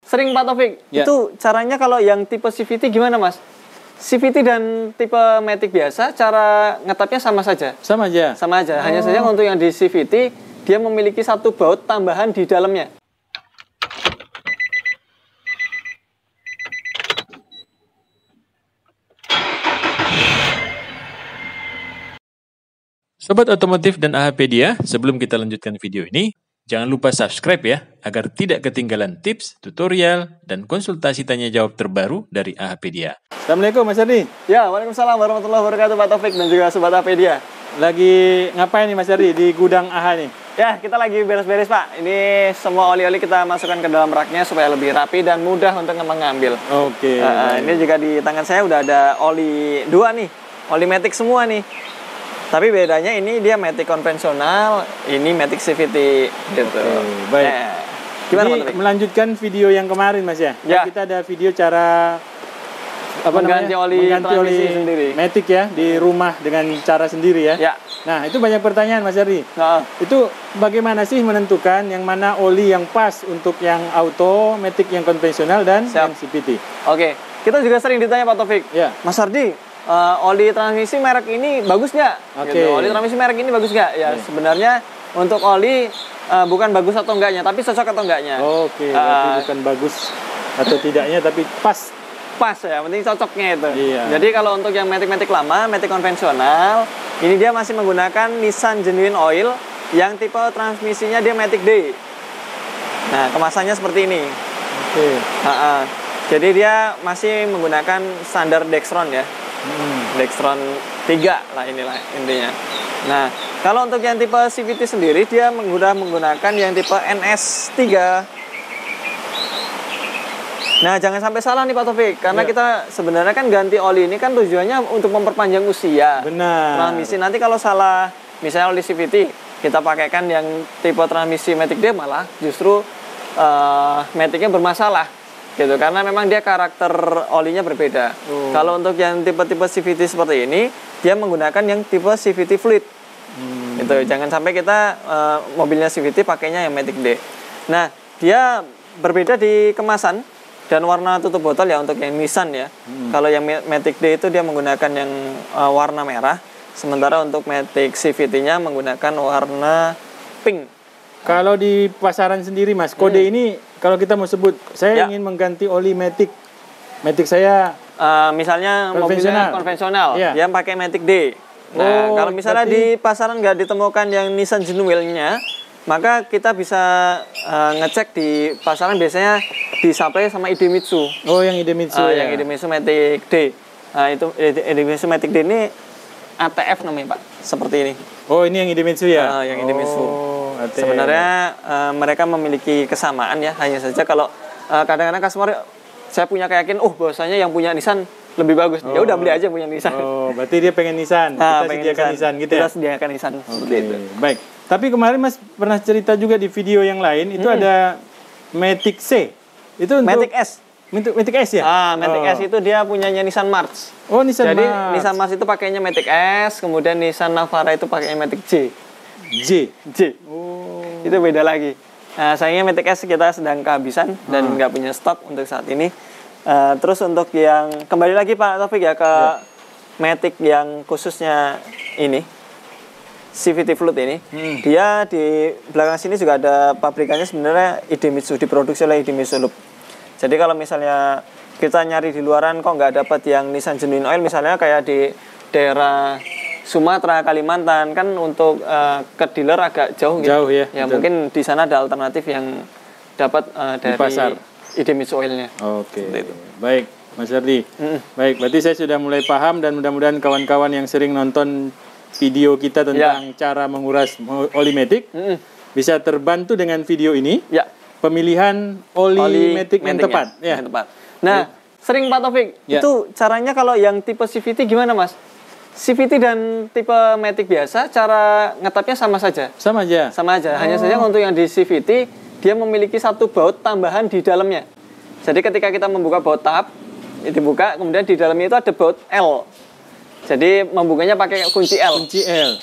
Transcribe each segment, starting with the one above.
sering Pak Taufik. Ya. Itu caranya kalau yang tipe CVT gimana Mas? CVT dan tipe Matic biasa cara ngetapnya sama saja? Sama aja? Sama aja, hanya saja untuk yang di CVT dia memiliki satu baut tambahan di dalamnya. Sobat Otomotif dan AHpedia, sebelum kita lanjutkan video ini, jangan lupa subscribe ya, agar tidak ketinggalan tips, tutorial, dan konsultasi tanya jawab terbaru dari AHpedia. Assalamualaikum Mas Ardi. Ya, waalaikumsalam warahmatullahi wabarakatuh Pak Taufik dan juga Sobat AHpedia. Lagi ngapain nih Mas Ardi di gudang AH nih? Ya, kita lagi beres-beres Pak. Ini semua oli-oli kita masukkan ke dalam raknya supaya lebih rapi dan mudah untuk mengambil. Oke. Ini juga di tangan saya udah ada oli 2 nih, oli Matic semua nih. Tapi bedanya ini dia Matic konvensional, ini Matic CVT gitu. Baik. Gimana Pak? Melanjutkan video yang kemarin Mas ya? Ya. Kita ada video cara mengganti oli sendiri. Matic ya di rumah dengan cara sendiri ya. Ya. Nah, itu banyak pertanyaan Mas Ardi. Nah. Itu bagaimana sih menentukan yang mana oli yang pas untuk yang auto, Matic yang konvensional dan yang CVT? Oke, kita juga sering ditanya Pak Taufik. Ya. Mas Ardi, oli transmisi merek ini bagus nggak? Oke. Gitu. Oli transmisi merek ini bagus nggak? Ya, sebenarnya untuk oli bukan bagus atau enggaknya, tapi cocok atau enggaknya. Oke, berarti bukan bagus atau tidaknya, tapi pas. Pas ya, penting cocoknya itu. Iya. Jadi kalau untuk yang Matic lama, Matic konvensional, ini dia masih menggunakan Nissan Genuine Oil yang tipe transmisinya dia Matic D. Nah, kemasannya seperti ini. Oke. Jadi dia masih menggunakan standar Dexron ya. Dexron 3 lah inilah intinya. Nah, kalau untuk yang tipe CVT sendiri dia menggunakan yang tipe NS3. Nah, jangan sampai salah nih Pak Taufik, karena kita sebenarnya kan ganti oli ini kan tujuannya untuk memperpanjang usia. Benar. Transmisi nanti kalau salah, misalnya oli CVT, kita pakaikan yang tipe transmisi Matic D malah justru Maticnya bermasalah. Gitu, karena memang dia karakter olinya berbeda. Kalau untuk yang tipe-tipe CVT seperti ini, dia menggunakan yang tipe CVT fluid. Gitu, jangan sampai kita mobilnya CVT pakainya yang Matic D. Nah, dia berbeda di kemasan dan warna tutup botol ya untuk yang Nissan ya. Kalau yang Matic D itu dia menggunakan yang warna merah, sementara untuk Matic CVT-nya menggunakan warna pink. Kalau di pasaran sendiri Mas, kode ini kalau kita mau sebut, saya ingin mengganti oli Matic saya misalnya mobilnya konvensional, dia pakai Matic D. Nah, kalau misalnya di pasaran nggak ditemukan yang Nissan Genuine-nya, maka kita bisa ngecek di pasaran biasanya disuplai sama Idemitsu. Oh, yang Idemitsu yang Idemitsu Matic D. Nah, itu Idemitsu Matic D ini ATF namanya Pak, seperti ini. Oh, ini yang Idemitsu ya? Yang Idemitsu. Sebenarnya mereka memiliki kesamaan ya, hanya saja kalau kadang-kadang customer saya punya keyakinan, bahwasanya yang punya Nissan lebih bagus. Ya udah beli aja punya Nissan. Oh, berarti dia pengen Nissan. Kita sediakan Nissan gitu ya. Kita sediakan Nissan seperti itu. Baik. Tapi kemarin Mas pernah cerita juga di video yang lain itu ada Matic C. Itu untuk Matic S. Matic S ya? Matic S itu dia punyanya Nissan March. Oh, Nissan March. Jadi Nissan March itu pakainya Matic S, kemudian Nissan Navara itu pakainya Matic J. Oh. Itu beda lagi. Nah, sayangnya Matic S kita sedang kehabisan dan nggak punya stok untuk saat ini. Terus untuk yang kembali lagi Pak Taufik ya ke Matic yang khususnya ini CVT Fluid ini, dia di belakang sini juga ada pabrikannya sebenarnya Idemitsu, diproduksi oleh Idemitsu Loop. Jadi kalau misalnya kita nyari di luaran kok nggak dapat yang Nissan Genuine Oil misalnya kayak di daerah Sumatera, Kalimantan kan untuk ke dealer agak jauh gitu. Jauh ya. Ya mungkin di sana ada alternatif yang dapat dari pasar Idemitsu Oilnya. Oke. Baik, Mas Ardi. Baik, berarti saya sudah mulai paham dan mudah-mudahan kawan-kawan yang sering nonton video kita tentang cara menguras oli Matic bisa terbantu dengan video ini. Ya. Pemilihan oli Matic yang tepat. Ya. Yang tepat. Nah, sering Pak Taufik, itu caranya kalau yang tipe CVT gimana Mas? CVT dan tipe Matic biasa cara ngetapnya sama saja? Sama aja. Sama aja. Hanya saja untuk yang di CVT dia memiliki satu baut tambahan di dalamnya. Jadi ketika kita membuka baut tap, dibuka, kemudian di dalamnya itu ada baut L. Jadi membukanya pakai kunci L. Kunci L.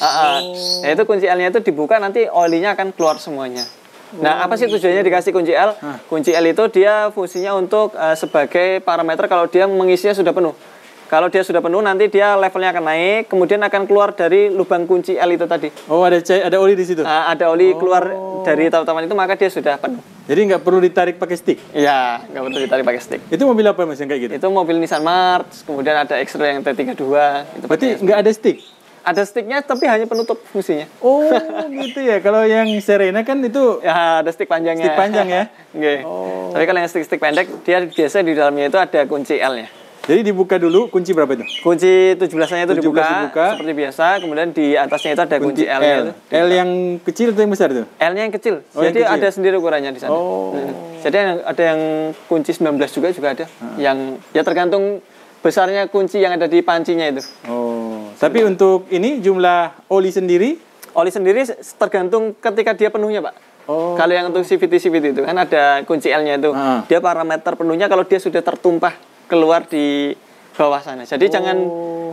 Nah, itu kunci L-nya itu dibuka nanti olinya akan keluar semuanya. Nah, apa sih tujuannya dikasih kunci L? Kunci L itu dia fungsinya untuk sebagai parameter kalau dia mengisinya sudah penuh. Kalau dia sudah penuh, nanti dia levelnya akan naik, kemudian akan keluar dari lubang kunci L itu tadi. Oh, ada oli di situ? Ada oli keluar dari tahapan itu, maka dia sudah penuh. Jadi nggak perlu ditarik pakai stick? Iya, nggak perlu ditarik pakai stick. Itu mobil apa Mas yang kayak gitu? Itu mobil Nissan March, kemudian ada X-Trail yang T32. Itu berarti nggak ada stick? Ada sticknya, tapi hanya penutup fungsinya. Oh, gitu ya. Kalau yang Serena kan itu... Ya, ada stick panjangnya. Stick panjang ya? Okay. Oh. Tapi kalau yang stick pendek, dia biasa di dalamnya itu ada kunci L-nya. Jadi dibuka dulu, kunci berapa itu? Kunci 17-nya itu dibuka seperti biasa, kemudian di atasnya itu ada kunci L-nya itu. L yang kecil atau yang besar itu? L-nya yang kecil. Jadi yang kecil. Ada sendiri ukurannya di sana. Jadi ada yang kunci 19 juga ada. Yang ya tergantung besarnya kunci yang ada di pancinya itu. Tapi untuk ini jumlah oli sendiri? Oli sendiri tergantung ketika dia penuhnya, Pak. Kalau yang untuk CVT itu kan ada kunci L-nya itu. Dia parameter penuhnya kalau dia sudah tertumpah keluar di bawah sana. Jadi jangan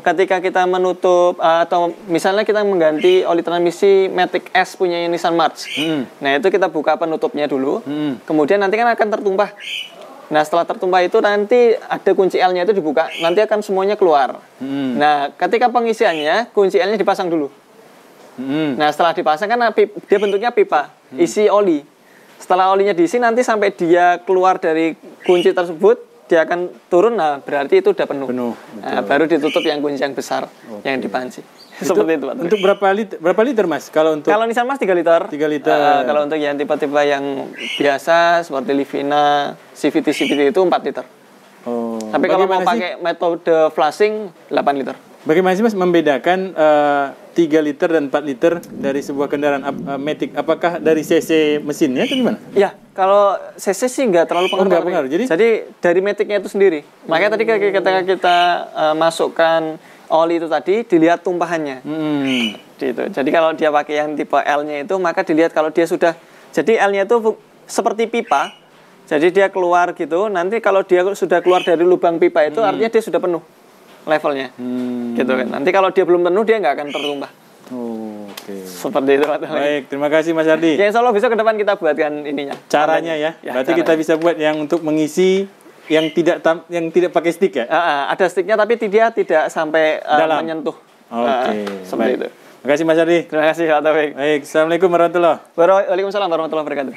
ketika kita menutup atau misalnya kita mengganti oli transmisi Matic S punya Nissan March. Nah, itu kita buka penutupnya dulu. Kemudian nanti kan akan tertumpah. Nah, setelah tertumpah itu nanti ada kunci L-nya itu dibuka. Nanti akan semuanya keluar. Nah, ketika pengisiannya kunci L-nya dipasang dulu. Nah, setelah dipasang kan dia bentuknya pipa, isi oli. Setelah olinya diisi nanti sampai dia keluar dari kunci tersebut, dia akan turun, nah berarti itu udah penuh. Nah, baru ditutup yang kunci yang besar yang dipanci. Seperti itu, Pak. Untuk berapa liter Mas? Kalau Nissan Mas 3 liter. 3 liter. Kalau untuk yang tipe-tipe yang biasa seperti Livina, CVT itu 4 liter. Tapi kalau mau pakai metode flashing 8 liter. Bagaimana sih Mas membedakan 3 liter dan 4 liter dari sebuah kendaraan Matic? Apakah dari cc mesinnya atau gimana? Ya, kalau cc sih nggak terlalu pengaruh. Jadi dari Maticnya itu sendiri. Makanya tadi ketika kita masukkan oli itu tadi, dilihat tumpahannya. Gitu. Jadi kalau dia pakai yang tipe L-nya itu, maka dilihat kalau dia sudah... Jadi L-nya itu seperti pipa. Jadi dia keluar gitu. Nanti kalau dia sudah keluar dari lubang pipa itu, artinya dia sudah penuh levelnya, gitu kan. Nanti kalau dia belum penuh dia nggak akan tertumpah. Seperti itu, Pak. Baik, terima kasih Mas Ardi. Ya, insya Allah bisa ke depan kita buatkan ininya. Caranya ya. Berarti kita bisa buat yang untuk mengisi yang tidak pakai stick ya. Ada sticknya tapi dia tidak sampai menyentuh. Seperti itu. Terima kasih Mas Ardi. Terima kasih, Pak Taufik. Baik, assalamualaikum warahmatullahi wabarakatuh. Waalaikumsalam warahmatullahi wabarakatuh.